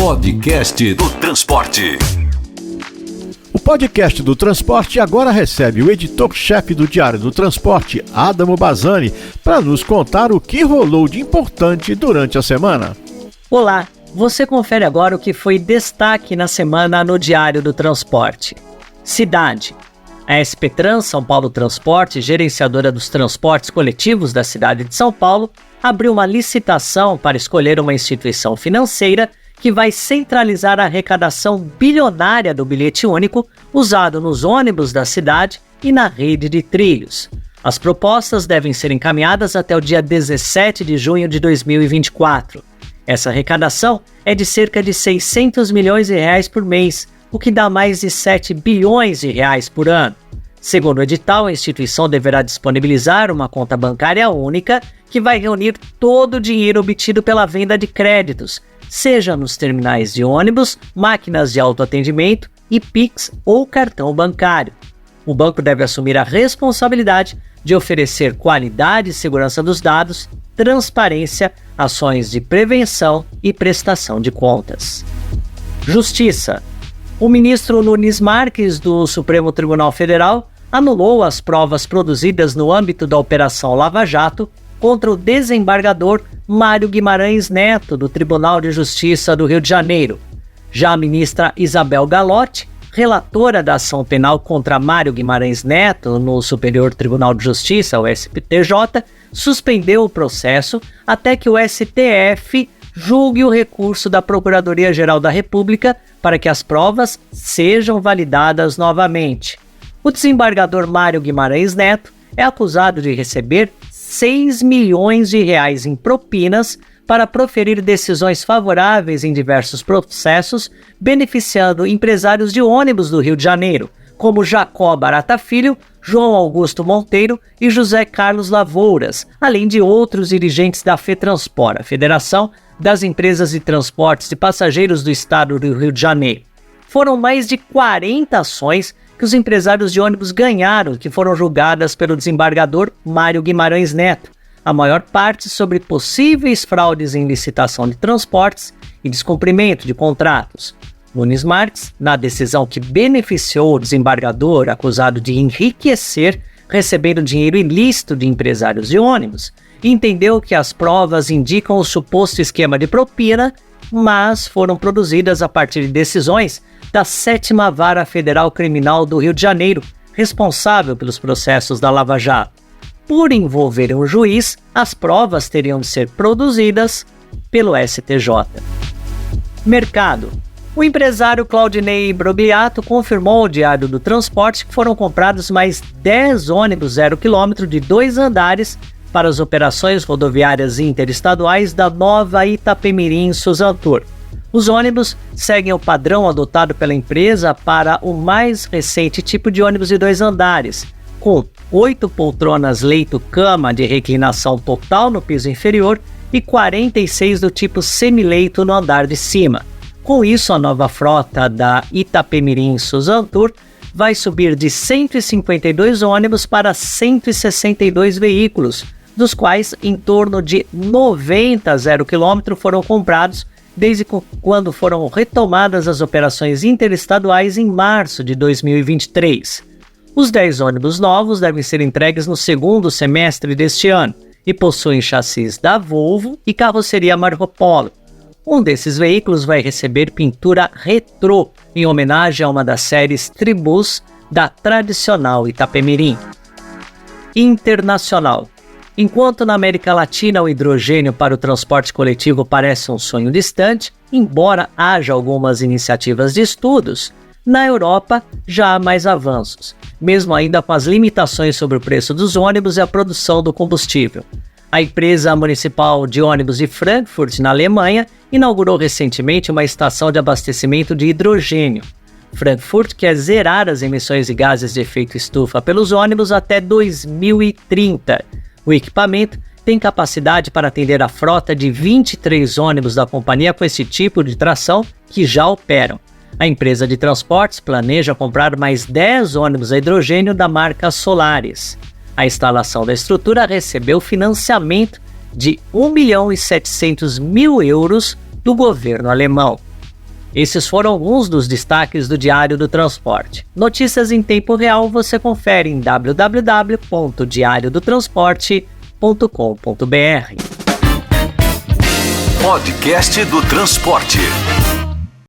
Podcast do Transporte. O podcast do Transporte agora recebe o editor-chefe do Diário do Transporte, Adamo Bazzani, para nos contar o que rolou de importante durante a semana. Olá, você confere agora o que foi destaque na semana no Diário do Transporte. Cidade. A SP Trans São Paulo Transporte, gerenciadora dos transportes coletivos da cidade de São Paulo, abriu uma licitação para escolher uma instituição financeira que vai centralizar a arrecadação bilionária do bilhete único usado nos ônibus da cidade e na rede de trilhos. As propostas devem ser encaminhadas até o dia 17 de junho de 2024. Essa arrecadação é de cerca de 600 milhões de reais por mês, o que dá mais de 7 bilhões de reais por ano. Segundo o edital, a instituição deverá disponibilizar uma conta bancária única que vai reunir todo o dinheiro obtido pela venda de créditos, seja nos terminais de ônibus, máquinas de autoatendimento e Pix ou cartão bancário. O banco deve assumir a responsabilidade de oferecer qualidade e segurança dos dados, transparência, ações de prevenção e prestação de contas. Justiça. O ministro Nunes Marques, do Supremo Tribunal Federal, anulou as provas produzidas no âmbito da Operação Lava Jato contra o desembargador Mário Guimarães Neto, do Tribunal de Justiça do Rio de Janeiro. Já a ministra Isabel Galotti, relatora da ação penal contra Mário Guimarães Neto no Superior Tribunal de Justiça, o STJ, suspendeu o processo até que o STF julgue o recurso da Procuradoria-Geral da República para que as provas sejam validadas novamente. O desembargador Mário Guimarães Neto é acusado de receber 6 milhões de reais em propinas para proferir decisões favoráveis em diversos processos, beneficiando empresários de ônibus do Rio de Janeiro, como Jacó Barata Filho, João Augusto Monteiro e José Carlos Lavouras, além de outros dirigentes da FETranspor, a Federação das Empresas de Transportes de Passageiros do Estado do Rio de Janeiro. Foram mais de 40 ações que os empresários de ônibus ganharam, que foram julgadas pelo desembargador Mário Guimarães Neto, a maior parte sobre possíveis fraudes em licitação de transportes e descumprimento de contratos. Nunes Marques, na decisão que beneficiou o desembargador acusado de enriquecer recebendo dinheiro ilícito de empresários de ônibus, entendeu que as provas indicam o suposto esquema de propina, mas foram produzidas a partir de decisões da 7ª Vara Federal Criminal do Rio de Janeiro, responsável pelos processos da Lava Jato. Por envolverem um juiz, as provas teriam de ser produzidas pelo STJ. Mercado. O empresário Claudinei Brogliato confirmou ao Diário do Transporte que foram comprados mais 10 ônibus 0 km de 2 andares para as operações rodoviárias interestaduais da nova Itapemirim Suzantur. Os ônibus seguem o padrão adotado pela empresa para o mais recente tipo de ônibus de 2 andares, com 8 poltronas leito-cama de reclinação total no piso inferior e 46 do tipo semileito no andar de cima. Com isso, a nova frota da Itapemirim Suzantur vai subir de 152 ônibus para 162 veículos, dos quais em torno de 90 0 km foram comprados desde quando foram retomadas as operações interestaduais em março de 2023. Os 10 ônibus novos devem ser entregues no segundo semestre deste ano e possuem chassis da Volvo e carroceria Marco Polo. Um desses veículos vai receber pintura retrô, em homenagem a uma das séries Tribus da tradicional Itapemirim. Internacional. Enquanto na América Latina o hidrogênio para o transporte coletivo parece um sonho distante, embora haja algumas iniciativas de estudos, na Europa já há mais avanços, mesmo ainda com as limitações sobre o preço dos ônibus e a produção do combustível. A empresa municipal de ônibus de Frankfurt, na Alemanha, inaugurou recentemente uma estação de abastecimento de hidrogênio. Frankfurt quer zerar as emissões de gases de efeito estufa pelos ônibus até 2030. O equipamento tem capacidade para atender a frota de 23 ônibus da companhia com esse tipo de tração que já operam. A empresa de transportes planeja comprar mais 10 ônibus a hidrogênio da marca Solaris. A instalação da estrutura recebeu financiamento de 1.700.000 euros do governo alemão. Esses foram alguns dos destaques do Diário do Transporte. Notícias em tempo real você confere em www.diariodotransporte.com.br. Podcast do Transporte.